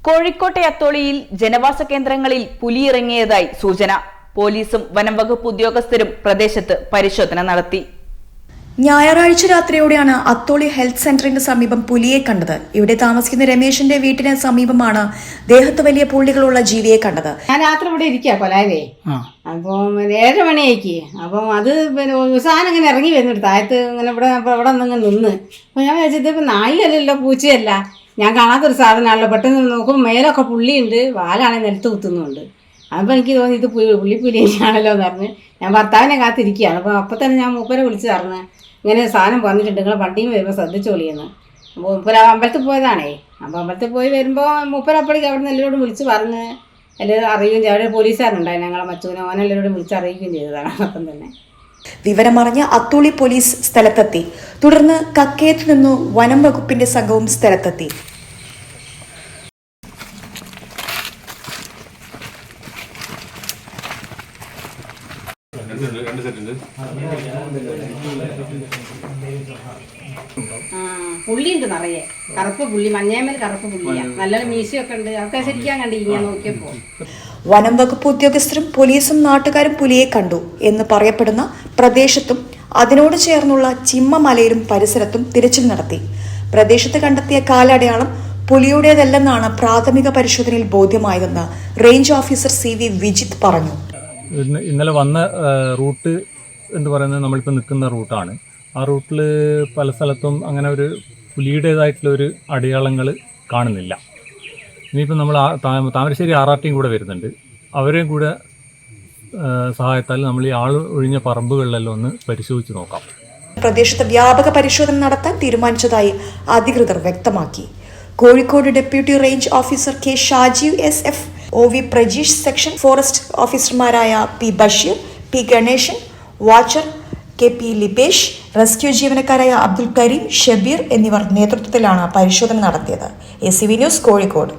കോഴിക്കോട്ടെ അത്തോളിയിൽ ജനവാസ കേന്ദ്രങ്ങളിൽ പുലിയിറങ്ങിയതായി സൂചന. പോലീസും വനംവകുപ്പ് ഉദ്യോഗസ്ഥരും പ്രദേശത്ത് പരിശോധന നടത്തി. ഞായറാഴ്ച രാത്രിയോടെയാണ് അത്തോളി ഹെൽത്ത് സെന്ററിന് സമീപം പുലിയെ കണ്ടത്. ഇവിടെ താമസിക്കുന്ന രമേശിന്റെ വീട്ടിന് സമീപമാണ് ദേഹത്ത് വലിയ പുള്ളികളുള്ള ജീവിയെ കണ്ടത്. ഞാൻ രാത്രി ഇവിടെ ഇരിക്കുക കൊലാവേ. അപ്പം 7 മണിയായിക്ക്. അപ്പം അത് സാധനം ഇങ്ങനെ ഇറങ്ങി വരുന്നുണ്ട് താഴത്ത്. ഇങ്ങനെ ഇവിടെ നിന്ന് അപ്പൊ ഞാൻ വിചാരിച്ചത് ഇപ്പൊ നായല്ലല്ലോ പൂച്ചയല്ല, ഞാൻ കാണാത്തൊരു സാധനമാണല്ലോ. പെട്ടെന്ന് നോക്കുമ്പോൾ മേലൊക്കെ പുള്ളിയുണ്ട്, വാലാണെങ്കിൽ നിലത്ത് കുത്തുന്നുണ്ട്. അപ്പോൾ എനിക്ക് തോന്നി ഇത് പുലിയാണല്ലോ എന്ന് പറഞ്ഞ് ഞാൻ ഭർത്താവിനെ കാത്തിരിക്കുകയാണ്. അപ്പോൾ തന്നെ ഞാൻ മൂപ്പരെ വിളിച്ച് പറഞ്ഞ് ഇങ്ങനെ സാധനം വന്നിട്ടുണ്ട്, നിങ്ങൾ വണ്ടിയും വരുമ്പോൾ ശ്രദ്ധിച്ചോളിയെന്ന്. അപ്പോൾ മൂപ്പര അമ്പലത്തിൽ പോയതാണേ. അപ്പോൾ അമ്പലത്തിൽ പോയി വരുമ്പോൾ മൂപ്പരപ്പടിക്ക് അവിടെ നിന്ന് എല്ലാവരോടും വിളിച്ച് പറഞ്ഞ് എല്ലാവരും അറിയുകയും ചെയ്യും. അവിടെ പോലീസുകാരുണ്ടായി, ഞങ്ങളെ മച്ചൂനെ ഓനെല്ലാവരോടും വിളിച്ച് അറിയിക്കുകയും ചെയ്തതാണ്. അപ്പം തന്നെ വിവരമറിഞ്ഞ അത്തോളി പോലീസ് സ്ഥലത്തെത്തി. തുടർന്ന് കക്കയത്തു നിന്നു വനം വകുപ്പിന്റെ സംഘവും സ്ഥലത്തെത്തി. പുള്ളിയുണ്ട് നിറയെ, കറുപ്പ് പുള്ളി, മഞ്ഞേമേൽ കറുപ്പ് പുള്ളിയാണ്. നല്ലൊരു മീശയൊക്കെ ഉണ്ട്. അതൊക്കെ ശരിക്കാൻ കണ്ടിരിക്കുക നോക്കിയപ്പോൾ. വനം വകുപ്പ് ഉദ്യോഗസ്ഥരും പോലീസും നാട്ടുകാരും പുലിയെ കണ്ടു എന്ന് പറയപ്പെടുന്ന പ്രദേശത്തും അതിനോട് ചേർന്നുള്ള ചിമ്മമലയിലും പരിസരത്തും തിരച്ചിൽ നടത്തി. പ്രദേശത്ത് കണ്ടെത്തിയ കാലടയാളം പുലിയുടേതല്ലെന്നാണ് പ്രാഥമിക പരിശോധനയിൽ ബോധ്യമായതെന്ന് റേഞ്ച് ഓഫീസർ CV വിജിത്ത് പറഞ്ഞു. ഇന്നലെ വന്ന റൂട്ട് എന്ന് പറയുന്നത് നമ്മളിപ്പോൾ നിൽക്കുന്ന റൂട്ടാണ്. ആ റൂട്ടിൽ പല സ്ഥലത്തും അങ്ങനെ ഒരു പുലിയുടേതായിട്ടുള്ളൊരു അടയാളങ്ങൾ കാണുന്നില്ല. ഇനിയിപ്പോൾ നമ്മൾ താമരശ്ശേരി RRT കൂടെ വരുന്നുണ്ട്. അവരെയും കൂടെ സഹായത്താൽ നമ്മൾ ഈ ആൾ ഒഴിഞ്ഞ പറമ്പുകളിലെല്ലാം ഒന്ന് പരിശോധിച്ച് നോക്കാം. പ്രദേശത്ത് വ്യാപക പരിശോധന നടത്താൻ തീരുമാനിച്ചതായി അധികൃതർ വ്യക്തമാക്കി. Kozhikode deputy range officer K Shajeev SF, OV Prajeesh, section forest ഓഫീസർമാരായ P Basheer, P Ganeshan, watcher KP Lipesh, rescue ജീവനക്കാരായ അബ്ദുൽ കരീം, ഷബീർ എന്നിവർ നേതൃത്വത്തിലാണ് പരിശോധന നടത്തിയത്. ACV news, Kozhikode.